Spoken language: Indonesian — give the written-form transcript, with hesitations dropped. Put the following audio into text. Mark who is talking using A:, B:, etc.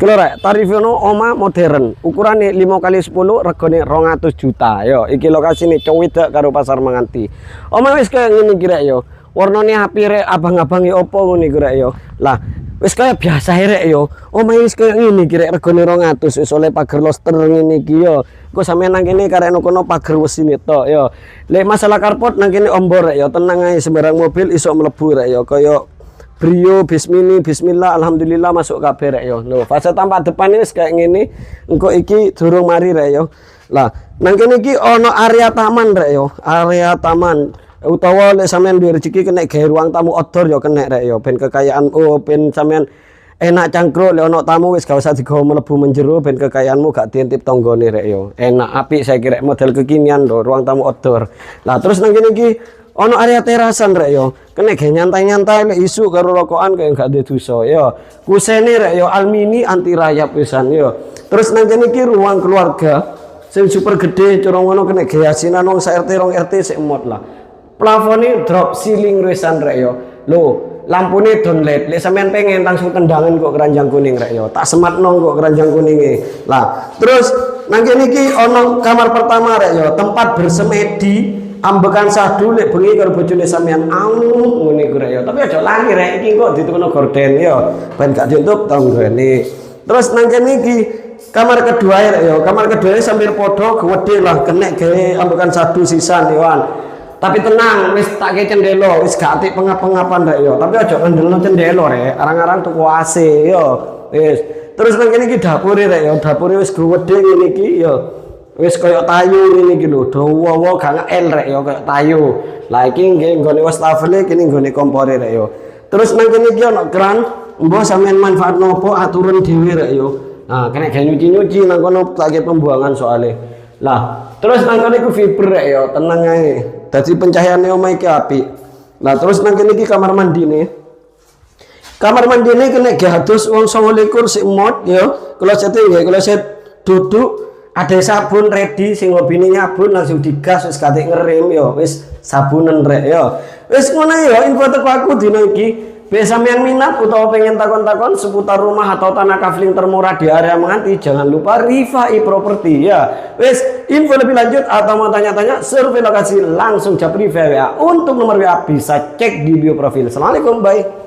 A: Kalau rek tarifnya oma modern, ukurannya 5x10, regane 200 juta. Yo, iki lokasi nih Cowidek karo Pasar Manganti. Oma wis kayak ngene kira yo. Warnanya api rek, abang-abangi opo ngene kira yo. Lah, wis kayak biasa rek yo. Oma wis kayak ngene kira regane 200 wis oleh pagar loster ngene iki yo. Kok sampean nang kene karek kono pagar wesine tok yo. Lek masalah karpot nang kene ombor rek yo, tenang ae sembarang mobil iso mlebu rek yo. Kaya Brio, bismillah, alhamdulillah masuk kabeh rek yo. Lho, fase tampak depan wis kayak ngene. Engko iki durung mari rek yo. Lah, nang kene iki ana area taman rek yo. Area taman. Utawa lek sampean duwe rezeki kena gawe ruang tamu outdoor yo kena rek yo. Ben kekayaan ben sampean enak cangkruk lek ana tamu wis gak usah digawa mlebu menjero ben kekayaanmu gak diintip tanggane rek yo. Enak apik saya kira model kekinian lho, ruang tamu outdoor. Lah, terus nang kene iki ono area terasan rek yo, kena ge nyantai-nyantai lek isu karo rokokan kaya gak duwe dosa yo. Kusene rek yo almini anti rayap pisan yo. Terus nang kene iki ruang keluarga sing super gede cara ngono kena ge asinan wong sak RT 2 RT sik mod lah. Plafone drop ceiling resan rek yo. Lho, lampune down LED. Lek sampean pengen langsung tendangan kok keranjang kuning rek yo. Tak sematno kok keranjang kuninge. Lah, terus nang kene iki ono kamar pertama rek yo, tempat bersemedi. Ambekan sadu lek bengi karo bojone sampean ngene iku rek ya. Tapi aja lali rek iki kok ditukono gorden ya. Ben gak ditutup tanggane. Terus nang kene iki kamar kedua rek ya. Kamar kedua sambil padha gede lah kenek gawe ambekan sadu sisan ya. Tapi tenang, wis tak ke cendelo, wis gak atik pengap-pengapan rek ya. Tapi aja ngendelno cendelo rek. Arang-arang tuku AC ya. Wis. Terus nang kene iki dapure rek ya. Dapure wis gede ngene iki ya. Wis kaya tayu ngene iki lho, dawa gak ngel rek ya kaya tayu. Lah iki nggih nggone wastafel kene nggone kompore rek ya. Terus nang kene iki ana keran, mbah sampean manfaat nopo aturan dhewe rek ya. Nah, kena gawe nyuci-nyuci nang kono lagi pembuangan soalnya. Lah, terus nang kene iku fiber rek ya, tenang ae. Dadi pencahayaane omah iki apik. Lah terus nang kene iki kamar mandine. Kamar mandine kena gados wong 29 sik mod ya. Klosete nggih, kloset duduk. Ada sabun ready sing hobine nyabun langsung digas wis gate ngerem ya wis sabunen rek ya. Wis ngono ya info teko aku dina iki. Be sampean minat utawa pengen takon-takon seputar rumah atau tanah kafling termurah di area Manganti, jangan lupa Rifai Property ya. Wis info lebih lanjut atau mau tanya-tanya survei lokasi langsung japri WA. Untuk nomor WA bisa cek di bio profil. Assalamualaikum, bye.